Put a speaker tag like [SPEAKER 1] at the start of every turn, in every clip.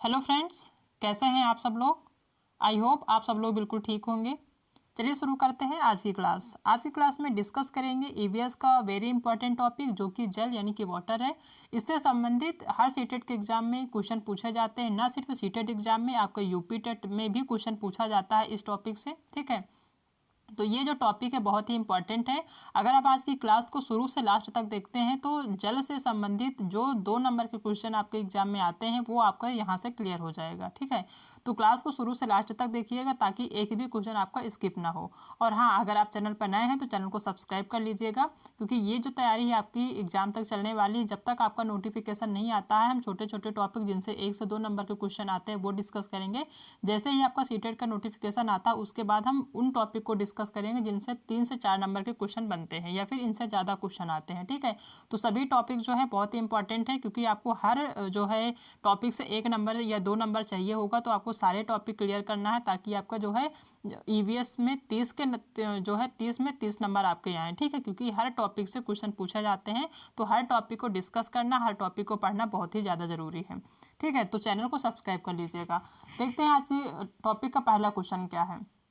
[SPEAKER 1] Hello friends, कैसे हैं आप सब लोग। आई होप आप सब लोग बिल्कुल ठीक होंगे। चलिए शुरू करते हैं आज की क्लास। आज की क्लास में डिस्कस करेंगे ईवीएस का वेरी इंपॉर्टेंट टॉपिक जो कि जल यानी कि वाटर है। इससे संबंधित हर सीटेट के एग्जाम में क्वेश्चन पूछे जाते हैं। ना सिर्फ सीटेट एग्जाम में, आपका यूपी टेट में भी क्वेश्चन पूछा जाता है इस टॉपिक से। ठीक है, तो ये जो टॉपिक है बहुत ही इंपॉर्टेंट है। अगर आप आज की क्लास को शुरू से लास्ट तक देखते हैं तो जल से संबंधित जो 2 नंबर के क्वेश्चन आपके एग्जाम में आते हैं वो आपका यहाँ से क्लियर हो जाएगा। ठीक है, तो क्लास को शुरू से लास्ट तक देखिएगा ताकि एक भी क्वेश्चन आपका स्किप ना हो। और हाँ, अगर आप चैनल पर नए हैं तो चैनल को सब्सक्राइब कर लीजिएगा, क्योंकि ये जो तैयारी है आपकी एग्जाम तक चलने वाली है। जब तक आपका नोटिफिकेशन नहीं आता है, हम छोटे छोटे टॉपिक जिनसे 1 से 2 नंबर के क्वेश्चन आते हैं वो डिस्कस करेंगे। जैसे ही आपका सीटेट का नोटिफिकेशन आता है उसके बाद हम उन टॉपिक को डिस्कस करेंगे जिनसे 3 से 4 नंबर के क्वेश्चन बनते हैं या फिर इनसे ज़्यादा क्वेश्चन आते हैं। ठीक है, तो सभी टॉपिक जो है बहुत ही इंपॉर्टेंट है, क्योंकि आपको हर जो है टॉपिक से 1 नंबर या 2 नंबर चाहिए होगा। तो आपको सारे टॉपिक क्लियर करना है ताकि आपका जो है ईवीएस में 30 के जो है 30 में 30 नंबर आपके आए। ठीक है, क्योंकि हर टॉपिक से क्वेश्चन पूछे जाते हैं, तो हर टॉपिक को डिस्कस करना, हर टॉपिक को पढ़ना बहुत ही ज़्यादा ज़रूरी है। ठीक है, तो चैनल को सब्सक्राइब कर लीजिएगा। देखते हैं आज की टॉपिक का पहला क्वेश्चन क्या है।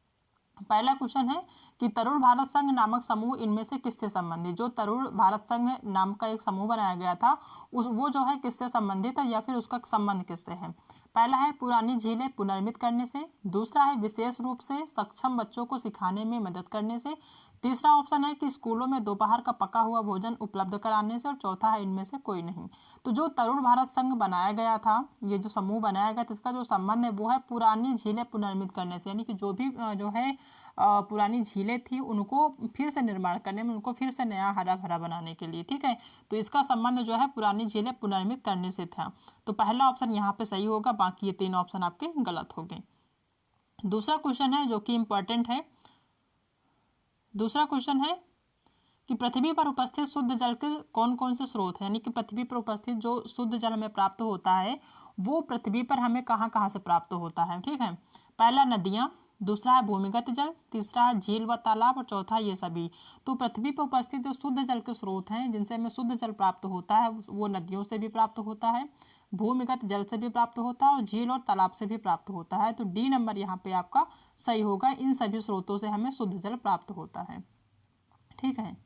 [SPEAKER 1] पहला क्वेश्चन है कि तरुण भारत संघ नामक समूह इनमें से किससे संबंधित। जो तरुण भारत संघ नाम का एक समूह बनाया गया था वो जो है किससे संबंधित है या फिर उसका संबंध किससे है। पहला है पुरानी झीलें पुनर्मित करने से। दूसरा है विशेष रूप से सक्षम बच्चों को सिखाने में मदद करने से। तीसरा ऑप्शन है कि स्कूलों में दोपहर का पका हुआ भोजन उपलब्ध कराने से। और चौथा है इनमें से कोई नहीं। तो जो तरुण भारत संघ बनाया गया था, ये जो समूह बनाया गया था, इसका जो संबंध है वो है पुरानी झीलें पुनर्मित करने से। यानी कि जो भी जो है पुरानी झीलें थी उनको फिर से निर्माण करने में, उनको फिर से नया हरा भरा बनाने के लिए। ठीक है, तो इसका संबंध जो है पुरानी झीलें पुनर्मित करने से था। तो पहला ऑप्शन यहाँ पे सही होगा, बाकी ये 3 ऑप्शन आपके गलत हो गए। दूसरा क्वेश्चन है जो कि इंपॉर्टेंट है। दूसरा क्वेश्चन है कि पृथ्वी पर उपस्थित शुद्ध जल के कौन कौन से स्रोत हैं। यानी कि पृथ्वी पर उपस्थित जो शुद्ध जल हमें प्राप्त होता है वो पृथ्वी पर हमें कहाँ कहाँ से प्राप्त होता है। ठीक है, पहला नदियाँ, दूसरा है भूमिगत जल, तीसरा है झील व तालाब, और चौथा ये सभी। तो पृथ्वी पर उपस्थित जो शुद्ध जल के स्रोत हैं जिनसे हमें शुद्ध जल प्राप्त होता है वो नदियों से भी प्राप्त होता है, भूमिगत जल से भी प्राप्त होता है और झील और तालाब से भी प्राप्त होता है। तो डी नंबर यहाँ पे आपका सही होगा, इन सभी स्रोतों से हमें शुद्ध जल प्राप्त होता है। ठीक है,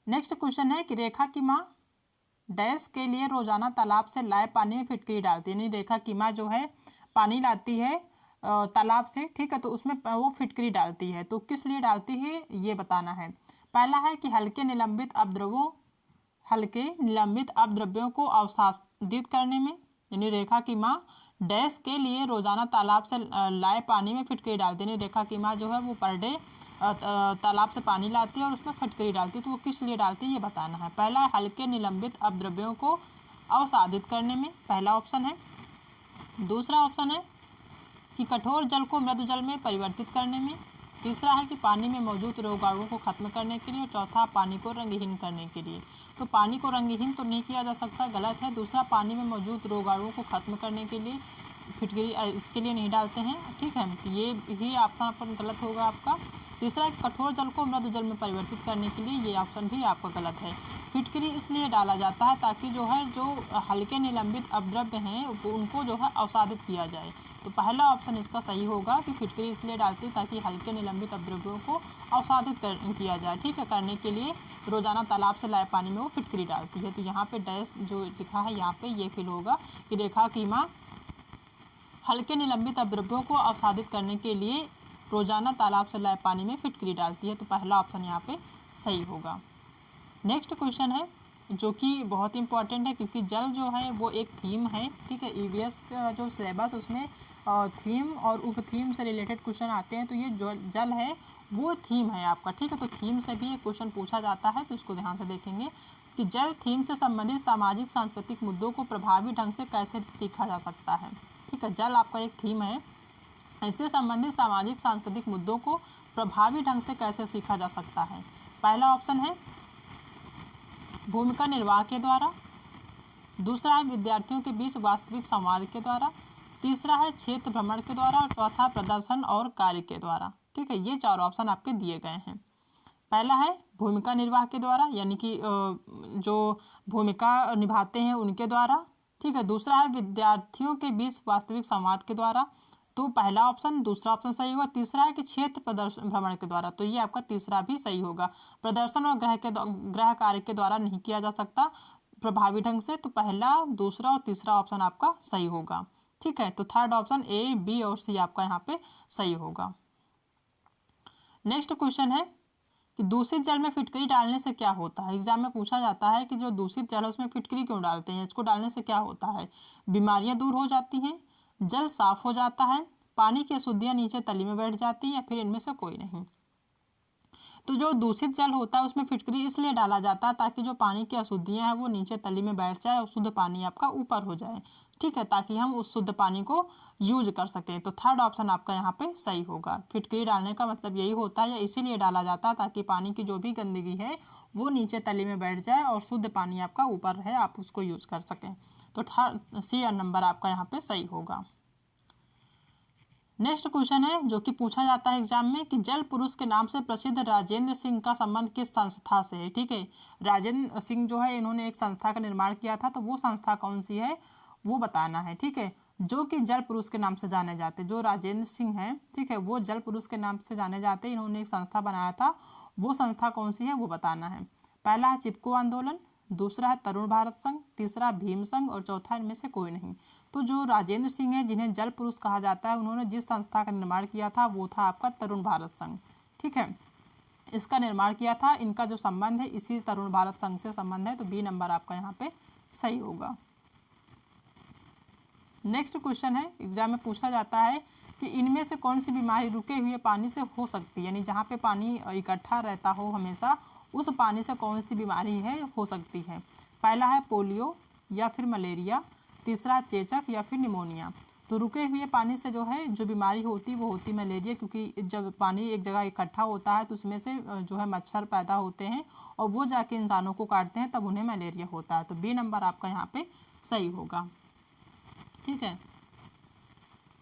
[SPEAKER 1] नेक्स्ट क्वेश्चन है कि रेखा की माँ डैश के लिए रोजाना तालाब से लाए पानी में फिटकरी डालती है। यानी रेखा की माँ जो है पानी लाती है तालाब से। ठीक है, तो उसमें वो फिटकरी डालती है, तो किस लिए डालती है ये बताना है। पहला है कि हल्के निलंबित अपद्रव्यों को अवसादित करने में। यानी रेखा की माँ डैश के लिए रोजाना तालाब से लाए पानी में फिटकरी डालती है। यानी रेखा की माँ जो है वो पर डे तालाब से पानी लाती है और उसमें फटकरी डालती है, तो वो किस लिए डालती है ये बताना है। पहला है हल्के निलंबित अपद्रव्यों को अवसादित करने में, पहला ऑप्शन है। दूसरा ऑप्शन है कि कठोर जल को मृदु जल में परिवर्तित करने में। तीसरा है कि पानी में मौजूद रोगाणुओं को खत्म करने के लिए। और चौथा पानी को रंगहीन करने के लिए। तो पानी को रंगहीन तो नहीं किया जा सकता, गलत है। दूसरा पानी में मौजूद रोगाणुओं को खत्म करने के लिए फिटकरी इसके लिए नहीं डालते हैं। ठीक है, ये ही ऑप्शन अपन गलत होगा आपका। तीसरा कठोर जल को मृदु जल में परिवर्तित करने के लिए, ये ऑप्शन भी आपका गलत है। फिटकरी इसलिए डाला जाता है ताकि जो है जो हल्के निलंबित अपद्रव्य हैं वो उनको जो है अवसादित किया जाए। तो पहला ऑप्शन इसका सही होगा कि फिटकरी इसलिए डालती है ताकि हल्के निलंबित अपद्रव्यों को अवसादित किया जाए। ठीक है, करने के लिए रोजाना तालाब से लाए पानी में वो फिटकरी डालती है। तो यहाँ पे डैश जो लिखा है यहाँ पे ये फिल होगा कि रेखा की माँ हल्के निलंबित अपद्रव्यों को अवसादित करने के लिए रोजाना तालाब से लाए पानी में फिटकरी डालती है। तो पहला ऑप्शन यहाँ पे सही होगा। नेक्स्ट क्वेश्चन है जो कि बहुत इंपॉर्टेंट है, क्योंकि जल जो है वो एक थीम है। ठीक है, ईवीएस का जो सिलेबस उसमें थीम और उप थीम से रिलेटेड क्वेश्चन आते हैं, तो ये जो जल है वो थीम है आपका। ठीक है, तो थीम से भी एक क्वेश्चन पूछा जाता है, तो इसको ध्यान से देखेंगे कि जल थीम से संबंधित सामाजिक सांस्कृतिक मुद्दों को प्रभावी ढंग से कैसे सीखा जा सकता है। ठीक है, जल आपका एक थीम है, इससे संबंधित सामाजिक सांस्कृतिक मुद्दों को प्रभावी ढंग से कैसे सीखा जा सकता है। पहला ऑप्शन है भूमिका निर्वाह के द्वारा। दूसरा है विद्यार्थियों के बीच वास्तविक संवाद के द्वारा। तीसरा है क्षेत्र भ्रमण के द्वारा। और चौथा प्रदर्शन और कार्य के द्वारा। ठीक है, ये 4 ऑप्शन आपके दिए गए हैं। पहला है भूमिका निर्वाह के द्वारा, यानी कि जो भूमिका निभाते हैं उनके द्वारा। ठीक है। दूसरा है विद्यार्थियों के बीच वास्तविक संवाद के द्वारा, तो पहला ऑप्शन, दूसरा ऑप्शन सही होगा। तीसरा है कि क्षेत्र प्रदर्शन भ्रमण के द्वारा, तो ये आपका तीसरा भी सही होगा। प्रदर्शन और ग्रह कार्य के द्वारा नहीं किया जा सकता प्रभावी ढंग से, तो पहला, दूसरा और तीसरा ऑप्शन आपका सही होगा। ठीक है, तो थर्ड ऑप्शन ए, बी और सी आपका यहाँ पे सही होगा। नेक्स्ट क्वेश्चन है कि दूषित जल में फिटकरी डालने से क्या होता है। एग्जाम में पूछा जाता है कि जो दूषित जल है उसमें फिटकरी क्यों डालते हैं, इसको डालने से क्या होता है। बीमारियां दूर हो जाती हैं, जल साफ हो जाता है, पानी की अशुद्धियां नीचे तली में बैठ जाती हैं, या फिर इनमें से कोई नहीं। तो जो दूषित जल होता है उसमें फिटकरी इसलिए डाला जाता है ताकि जो पानी की अशुद्धियां हैं वो नीचे तली में बैठ जाए और शुद्ध पानी आपका ऊपर हो जाए। ठीक है, ताकि हम उस शुद्ध पानी को यूज कर सकें। तो थर्ड ऑप्शन आपका यहाँ पे सही होगा। फिटकरी डालने का मतलब यही होता है, या इसीलिए डाला जाता है ताकि पानी की जो भी गंदगी है वो नीचे तली में बैठ जाए और शुद्ध पानी आपका ऊपर रहे, आप उसको यूज कर सकें। तो थर्ड सी नंबर आपका यहाँ पे सही होगा। नेक्स्ट क्वेश्चन है जो कि पूछा जाता है एग्जाम में कि जल पुरुष के नाम से प्रसिद्ध राजेंद्र सिंह का संबंध किस संस्था से है। ठीक है, राजेंद्र सिंह जो है इन्होंने एक संस्था का निर्माण किया था, तो वो संस्था कौन सी है वो बताना है। ठीक है, जो कि जल पुरुष के नाम से जाने जाते, जो राजेंद्र सिंह हैं, ठीक है, वो जल पुरुष के नाम से जाने जाते, इन्होंने एक संस्था बनाया था, वो संस्था कौन सी है वो बताना है। पहला है चिपको आंदोलन, दूसरा है तरुण भारत संघ, तीसरा भीम संघ और चौथा इनमें से कोई नहीं। तो जो राजेंद्र सिंह है जिन्हें जल पुरुष कहा जाता है, उन्होंने जिस संस्था का निर्माण किया था वो था आपका तरुण भारत संघ। ठीक है, इसका निर्माण किया था, इनका जो संबंध है इसी तरुण भारत संघ से संबंध है, तो बी नंबर आपका यहाँ पे सही होगा। नेक्स्ट क्वेश्चन है एग्जाम में पूछा जाता है कि इनमें से कौन सी बीमारी रुके हुए पानी से हो सकती है, यानी जहाँ पे पानी इकट्ठा रहता हो हमेशा उस पानी से कौन सी बीमारी है हो सकती है। पहला है पोलियो या फिर मलेरिया, तीसरा है चेचक या फिर निमोनिया। तो रुके हुए पानी से जो है जो बीमारी होती वो होती मलेरिया, क्योंकि जब पानी एक जगह इकट्ठा होता है तो उसमें से जो है मच्छर पैदा होते हैं और वो जाके इंसानों को काटते हैं, तब उन्हें मलेरिया होता है। तो बी नंबर आपका यहाँ पे सही होगा। ठीक है,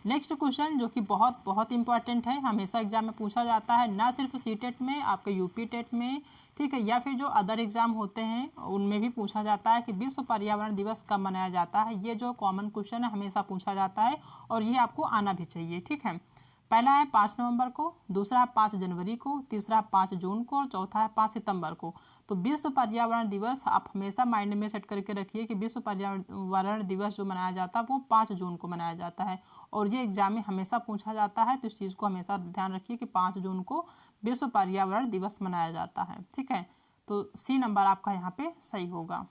[SPEAKER 1] नेक्स्ट क्वेश्चन जो कि बहुत बहुत इंपॉर्टेंट है, हमेशा एग्जाम में पूछा जाता है, ना सिर्फ सीटेट में, आपके यूपी टेट में, ठीक है, या फिर जो अदर एग्जाम होते हैं उनमें भी पूछा जाता है कि विश्व पर्यावरण दिवस कब मनाया जाता है। ये जो कॉमन क्वेश्चन है हमेशा पूछा जाता है और ये आपको आना भी चाहिए। ठीक है, पहला है 5 नवंबर को, दूसरा है 5 जनवरी को, तीसरा है 5 जून को और चौथा है 5 सितंबर को। तो विश्व पर्यावरण दिवस आप हमेशा माइंड में सेट करके रखिए कि विश्व पर्यावरण दिवस जो मनाया जाता है वो 5 जून को मनाया जाता है, और ये एग्जाम में हमेशा पूछा जाता है, तो इस चीज़ को हमेशा ध्यान रखिए कि 5 जून को विश्व पर्यावरण दिवस मनाया जाता है। ठीक है, तो सी नंबर आपका यहाँ पे सही होगा।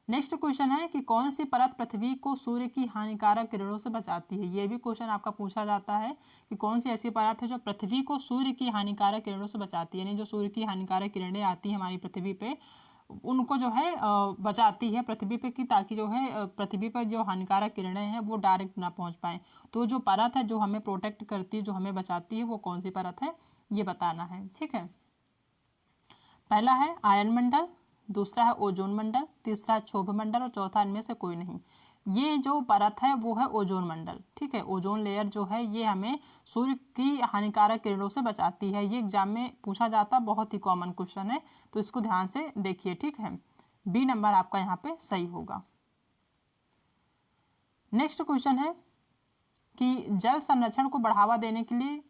[SPEAKER 1] नेक्स्ट क्वेश्चन है कि कौन सी परत पृथ्वी को सूर्य की हानिकारक किरणों से बचाती है। ये भी क्वेश्चन आपका पूछा जाता है कि कौन सी ऐसी परत है जो पृथ्वी को सूर्य की हानिकारक किरणों से बचाती है, यानी जो सूर्य की हानिकारक किरणें आती हैं हमारी पृथ्वी पे उनको जो है बचाती है पृथ्वी पे की, ताकि जो है पृथ्वी पर जो हानिकारक किरणें हैं वो डायरेक्ट ना पहुंच पाए। तो जो परत है जो हमें प्रोटेक्ट करती है, जो हमें बचाती है, वो कौन सी परत है ये बताना है। ठीक है, पहला है आयन मंडल, दूसरा है ओजोन मंडल, तीसरा है क्षोभ मंडल और चौथा इनमें से कोई नहीं। ये जो परत है वो है ओजोन मंडल। ठीक है, ओजोन लेयर जो है ये हमें सूर्य की हानिकारक किरणों से बचाती है। ये एग्जाम में पूछा जाता, बहुत ही कॉमन क्वेश्चन है, तो इसको ध्यान से देखिए। ठीक है, बी नंबर आपका यहाँ पे सही होगा। नेक्स्ट क्वेश्चन है कि जल संरक्षण को बढ़ावा देने के लिए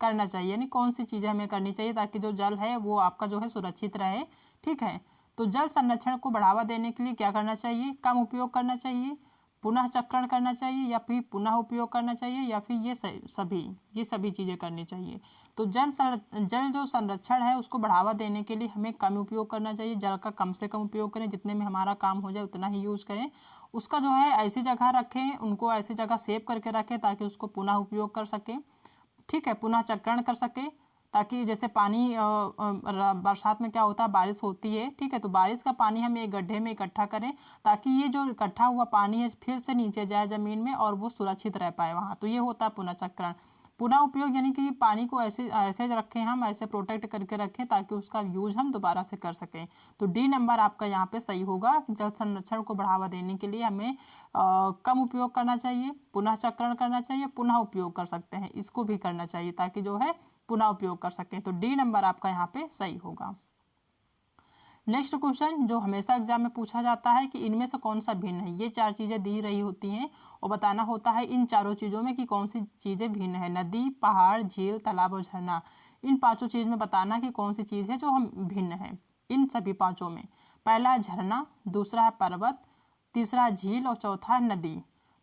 [SPEAKER 1] करना चाहिए, यानी कौन सी चीज़ें हमें करनी चाहिए ताकि जो जल है वो आपका जो है सुरक्षित रहे। ठीक है, तो जल संरक्षण को बढ़ावा देने के लिए क्या करना चाहिए, कम उपयोग करना चाहिए, पुनः चक्रण करना चाहिए, या फिर पुनः उपयोग करना चाहिए, या फिर ये सभी चीज़ें करनी चाहिए। तो जल जो संरक्षण है उसको बढ़ावा देने के लिए हमें कम उपयोग करना चाहिए, जल का कम से कम उपयोग करें, जितने में हमारा काम हो जाए उतना ही यूज़ करें। उसका जो है ऐसी जगह रखें, उनको ऐसी जगह सेव करके रखें ताकि उसको पुनः उपयोग कर सकें। ठीक है, पुनः चक्रण कर सके, ताकि जैसे पानी बरसात में क्या होता है, बारिश होती है। ठीक है, तो बारिश का पानी हम एक गड्ढे में इकट्ठा करें ताकि ये जो इकट्ठा हुआ पानी है फिर से नीचे जाए ज़मीन में और वो सुरक्षित रह पाए वहाँ, तो ये होता है पुनः चक्रण। पुनः उपयोग यानी कि पानी को ऐसे ऐसे रखें, हम ऐसे प्रोटेक्ट करके रखें ताकि उसका यूज हम दोबारा से कर सकें। तो डी नंबर आपका यहाँ पे सही होगा। जल संरक्षण को बढ़ावा देने के लिए हमें कम उपयोग करना चाहिए, पुनः चक्रण करना चाहिए, पुनः उपयोग कर सकते हैं, इसको भी करना चाहिए ताकि जो है पुनः उपयोग कर सकें। तो डी नंबर आपका यहाँ पे सही होगा। नेक्स्ट क्वेश्चन जो हमेशा एग्जाम में पूछा जाता है कि इनमें से कौन सा भिन्न है। ये चार चीज़ें दी रही होती हैं और बताना होता है इन चारों चीज़ों में कि कौन सी चीज़ें भिन्न है। नदी, पहाड़, झील, तालाब और झरना, इन पांचों चीज़ में बताना कि कौन सी चीज़ है जो हम भिन्न है इन सभी पांचों में। पहला है झरना, दूसरा है पर्वत, तीसरा है झील और चौथा है नदी।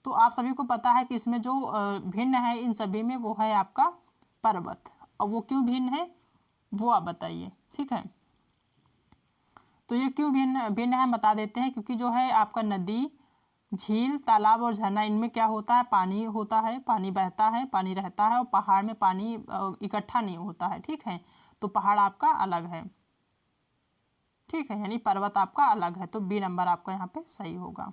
[SPEAKER 1] तो आप सभी को पता है कि इसमें जो भिन्न है इन सभी में वो है आपका पर्वत। और वो क्यों भिन्न है वो आप बताइए, ठीक है। तो ये क्यों भिन्न भिन्न है हम बता देते हैं, क्योंकि जो है आपका नदी, झील, तालाब और झरना इनमें क्या होता है, पानी होता है, पानी बहता है, पानी रहता है, और पहाड़ में पानी इकट्ठा नहीं होता है, ठीक है। तो पहाड़ आपका अलग है, ठीक है, यानी पर्वत आपका अलग है। तो बी नंबर आपका यहाँ पे सही होगा।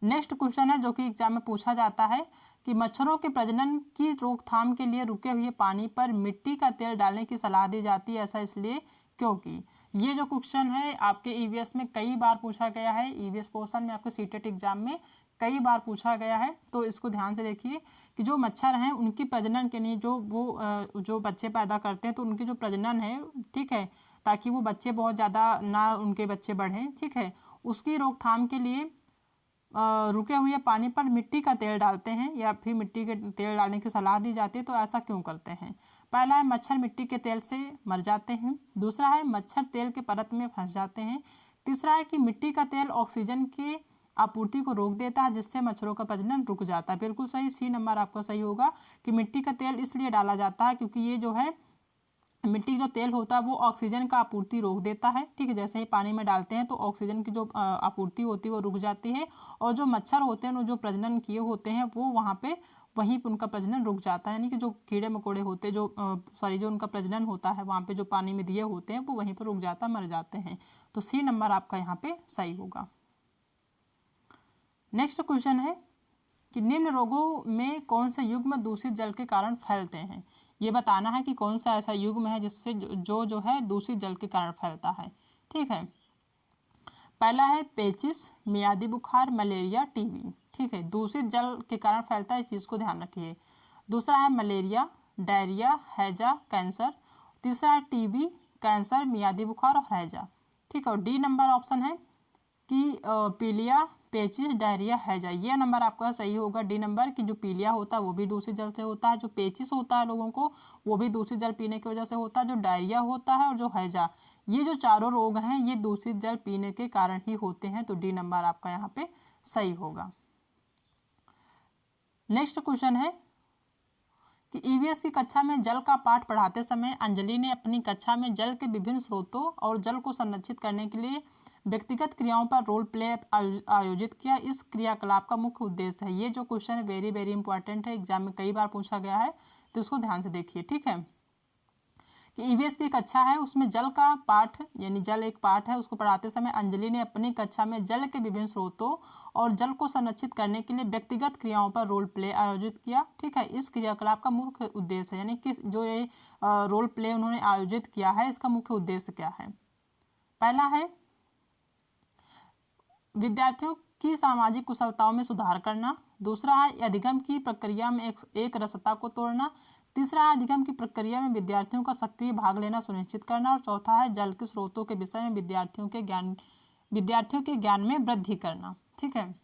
[SPEAKER 1] नेक्स्ट क्वेश्चन है जो कि एग्जाम में पूछा जाता है कि मच्छरों के प्रजनन की रोकथाम के लिए रुके हुए पानी पर मिट्टी का तेल डालने की सलाह दी जाती है, ऐसा इसलिए क्योंकि। ये जो क्वेश्चन है आपके ईवीएस में कई बार पूछा गया है, ईवीएस पोर्शन में आपके सीटेट एग्जाम में कई बार पूछा गया है। तो इसको ध्यान से देखिए कि जो मच्छर हैं उनकी प्रजनन के लिए जो बच्चे पैदा करते हैं तो उनकी जो प्रजनन है, ठीक है, ताकि वो बच्चे बहुत ज़्यादा ना उनके बच्चे बढ़ें, ठीक है, उसकी रोकथाम के लिए रुके हुए पानी पर मिट्टी का तेल डालते हैं या फिर मिट्टी के तेल डालने की सलाह दी जाती है। तो ऐसा क्यों करते हैं? पहला है मच्छर मिट्टी के तेल से मर जाते हैं, दूसरा है मच्छर तेल के परत में फंस जाते हैं, तीसरा है कि मिट्टी का तेल ऑक्सीजन की आपूर्ति को रोक देता है जिससे मच्छरों का प्रजनन रुक जाता है। बिल्कुल सही, सी नंबर आपका सही होगा कि मिट्टी का तेल इसलिए डाला जाता है क्योंकि ये जो है मिट्टी जो तेल होता है वो ऑक्सीजन का आपूर्ति रोक देता है, ठीक है। जैसे ही पानी में डालते हैं तो ऑक्सीजन की जो आपूर्ति होती है वो रुक जाती है, और जो मच्छर होते हैं जो प्रजनन किए होते हैं वो वहीं पे उनका प्रजनन रुक जाता है, यानी कि जो कीड़े मकोड़े होते हैं जो उनका प्रजनन होता है वहाँ पे जो पानी में दिए होते हैं वो वहीं पर रुक जाता, मर जाते हैं। तो सी नंबर आपका यहाँ पे सही होगा। नेक्स्ट क्वेश्चन है कि निम्न रोगों में कौन से युग्म दूषित जल के कारण फैलते हैं। ये बताना है कि कौन सा ऐसा युग्म है जिससे जो है दूषित जल के कारण फैलता है, ठीक है। पहला है पेचिस, मियादी बुखार, मलेरिया, टीबी, ठीक है, दूषित जल के कारण फैलता है, इस चीज़ को ध्यान रखिए। दूसरा है मलेरिया, डायरिया, हैजा, कैंसर, तीसरा है टीबी, कैंसर, मियादी बुखार और हैजा, ठीक है। और डी नंबर ऑप्शन है कि पीलिया, पेचिस, डायरिया, हैजा, ये नंबर आपका सही होगा, डी नंबर। कि जो पीलिया होता है वो भी दूषित जल से होता है, जो पेचिस होता है लोगों को वो भी दूषित जल पीने की वजह से होता है, जो डायरिया होता है और जो हैजा, ये जो चारों रोग हैं ये दूषित जल पीने के कारण ही होते हैं। तो डी नंबर आपका यहाँ पे सही होगा। नेक्स्ट क्वेश्चन है कि ईवीएस की कक्षा में जल का पाठ पढ़ाते समय अंजलि ने अपनी कक्षा में जल के विभिन्न स्रोतों और जल को संरक्षित करने के लिए व्यक्तिगत क्रियाओं पर रोल प्ले आयोजित किया। इस क्रियाकलाप का मुख्य उद्देश्य है। ये जो क्वेश्चन है वेरी वेरी इंपॉर्टेंट है, एग्जाम में कई बार पूछा गया है, तो इसको ध्यान से देखिए, ठीक है। कि ईवीएस की कक्षा है उसमें जल का पाठ यानी जल एक पाठ है, उसको पढ़ाते समय अंजलि ने अपनी कक्षा में जल के विभिन्न स्रोतों और जल को संरक्षित करने के लिए व्यक्तिगत क्रियाओं पर रोल प्ले आयोजित किया, ठीक है। इस क्रियाकलाप का मुख्य उद्देश्य यानी कि जो ये रोल प्ले उन्होंने आयोजित किया है इसका मुख्य उद्देश्य क्या है। पहला है विद्यार्थियों की सामाजिक कुशलताओं में सुधार करना, दूसरा है अधिगम की प्रक्रिया में एक रसता को तोड़ना, तीसरा है अधिगम की प्रक्रिया में विद्यार्थियों का सक्रिय भाग लेना सुनिश्चित करना, और चौथा है जल के स्रोतों के विषय में विद्यार्थियों के ज्ञान में वृद्धि करना, ठीक है।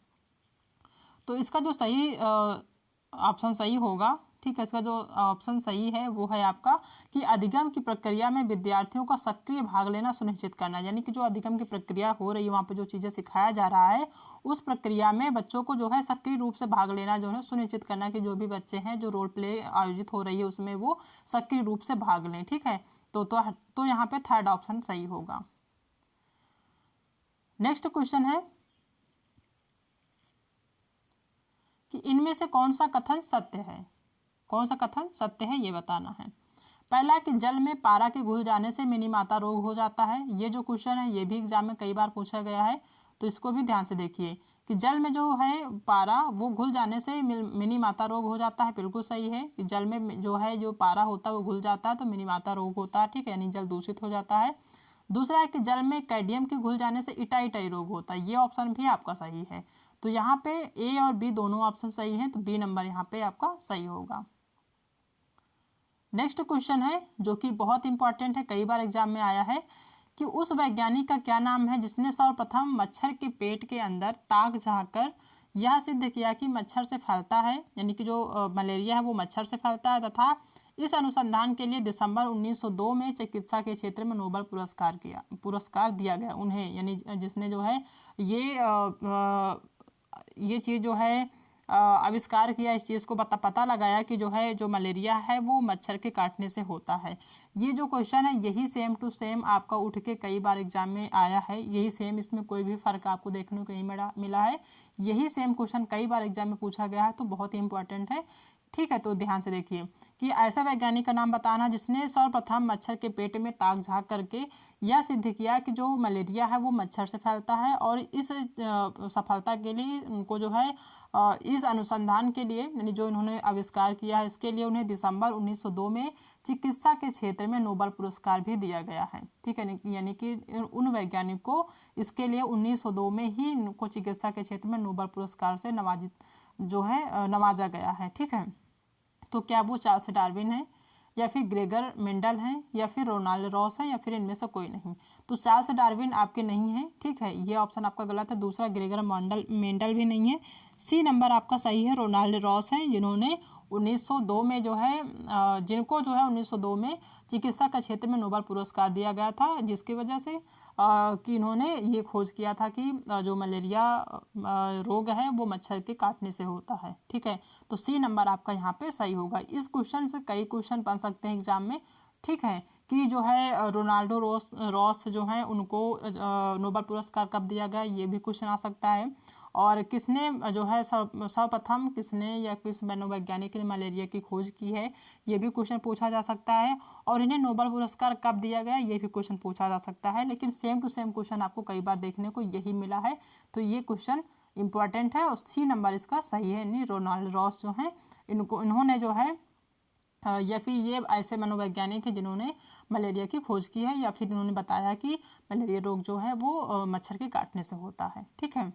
[SPEAKER 1] तो इसका जो सही ऑप्शन सही होगा, ठीक है, इसका जो ऑप्शन सही है वो है आपका कि अधिगम की प्रक्रिया में विद्यार्थियों का सक्रिय भाग लेना सुनिश्चित करना, यानी कि जो अधिगम की प्रक्रिया हो रही है वहाँ पे जो चीज़ें सिखाया जा रहा है उस प्रक्रिया में बच्चों को जो है सक्रिय रूप से भाग लेना जो है सुनिश्चित करना कि जो भी बच्चे हैं जो रोल प्ले आयोजित हो रही है उसमें वो सक्रिय रूप से भाग लें, ठीक है। तो यहाँ पे थर्ड ऑप्शन सही होगा। नेक्स्ट क्वेश्चन है कि इनमें से कौन सा कथन सत्य है, कौन सा कथन सत्य है ये बताना है। पहला कि जल में पारा के घुल जाने से मिनी माता रोग हो जाता है, ये जो क्वेश्चन है ये भी एग्जाम में कई बार पूछा गया है, तो इसको भी ध्यान से देखिए कि जल में जो है पारा वो घुल जाने से मिनी माता रोग हो जाता है, बिल्कुल सही है कि जल में जो है जो पारा होता है वो घुल जाता है तो मिनी माता रोग होता है, ठीक है, यानी जल दूषित हो जाता है। दूसरा है कि जल में कैडियम के घुल जाने से इटाई रोग होता है, ये ऑप्शन भी आपका सही है। तो यहाँ पे ए और बी दोनों ऑप्शन सही हैं, तो बी नंबर यहाँ पे आपका सही होगा। नेक्स्ट क्वेश्चन है जो कि बहुत इंपॉर्टेंट है, कई बार एग्जाम में आया है कि उस वैज्ञानिक का क्या नाम है जिसने सर्वप्रथम मच्छर के पेट के अंदर ताक झाँककर यह सिद्ध किया कि मच्छर से फैलता है, यानी कि जो मलेरिया है वो मच्छर से फैलता है, तथा इस अनुसंधान के लिए दिसंबर 1902 में चिकित्सा के क्षेत्र में नोबेल पुरस्कार दिया गया उन्हें, यानी जिसने जो है ये चीज़ जो है आविष्कार किया, इस चीज़ को पता लगाया कि जो है जो मलेरिया है वो मच्छर के काटने से होता है। ये जो क्वेश्चन है यही सेम टू सेम आपका उठ के कई बार एग्जाम में आया है, यही सेम, इसमें कोई भी फ़र्क आपको देखने को नहीं मिला है। यही सेम क्वेश्चन कई बार एग्जाम में पूछा गया है, तो बहुत ही इंपॉर्टेंट है। ठीक है, तो ध्यान से देखिए कि ऐसा वैज्ञानिक का नाम बताना जिसने सर्वप्रथम मच्छर के पेट में ताक झाँक करके यह सिद्ध किया कि जो मलेरिया है वो मच्छर से फैलता है, और इस सफलता के लिए उनको जो है इस अनुसंधान के लिए, यानी जो इन्होंने आविष्कार किया है इसके लिए उन्हें दिसंबर 1902 में चिकित्सा के क्षेत्र में नोबेल पुरस्कार भी दिया गया है। ठीक है, यानी कि उन वैज्ञानिक को इसके लिए 1902 में ही इनको चिकित्सा के क्षेत्र में नोबेल पुरस्कार से नवाजा गया है। ठीक है, तो क्या वो चार्ल्स डार्विन है, या फिर ग्रेगर मेंडल है, या फिर रोनाल्ड रॉस है, या फिर इनमें से कोई नहीं। तो चार्ल्स डार्विन आपके नहीं है। ठीक है, ये ऑप्शन आपका गलत है। दूसरा ग्रेगर मेंडल भी नहीं है। सी नंबर आपका सही है, रोनाल्ड रॉस है, जिन्होंने 1902 में जो है जिनको जो है 1902 में चिकित्सा का क्षेत्र में नोबेल पुरस्कार दिया गया था, जिसकी वजह से कि इन्होंने ये खोज किया था कि जो मलेरिया रोग है वो मच्छर के काटने से होता है। ठीक है, तो सी नंबर आपका यहाँ पे सही होगा। इस क्वेश्चन से कई क्वेश्चन बन सकते हैं एग्जाम में। ठीक है, कि जो है रोनाल्डो रॉस जो है उनको नोबेल पुरस्कार कब दिया गया, ये भी क्वेश्चन आ सकता है। और किसने जो है सर्वप्रथम किसने या किस मनोवैज्ञानिक ने मलेरिया की खोज की है, ये भी क्वेश्चन पूछा जा सकता है। और इन्हें नोबेल पुरस्कार कब दिया गया, ये भी क्वेश्चन पूछा जा सकता है। लेकिन सेम टू सेम क्वेश्चन आपको कई बार देखने को यही मिला है, तो ये क्वेश्चन इंपॉर्टेंट है और सी नंबर इसका सही है। यानी रोनाल्ड रॉस जो हैं इन्होंने जो है या फिर ये ऐसे मनोवैज्ञानिक हैं जिन्होंने मलेरिया की खोज की है, या फिर इन्होंने बताया कि मलेरिया रोग जो है वो मच्छर के काटने से होता है। ठीक है,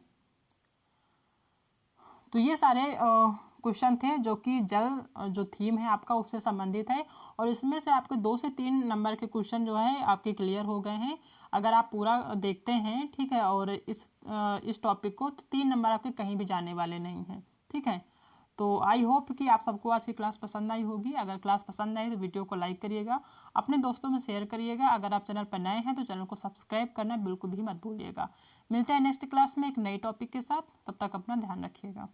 [SPEAKER 1] तो ये सारे क्वेश्चन थे जो कि जो थीम है आपका उससे संबंधित है, और इसमें से आपके 2 से 3 नंबर के क्वेश्चन जो है आपके क्लियर हो गए हैं अगर आप पूरा देखते हैं। ठीक है, और इस टॉपिक को, तो 3 नंबर आपके कहीं भी जाने वाले नहीं हैं। ठीक है, तो आई होप कि आप सबको आज की क्लास पसंद आई होगी। अगर क्लास पसंद आई तो वीडियो को लाइक करिएगा, अपने दोस्तों में शेयर करिएगा। अगर आप चैनल पर नए हैं तो चैनल को सब्सक्राइब करना बिल्कुल भी मत भूलिएगा। मिलते हैं नेक्स्ट क्लास में एक नई टॉपिक के साथ, तब तक अपना ध्यान रखिएगा।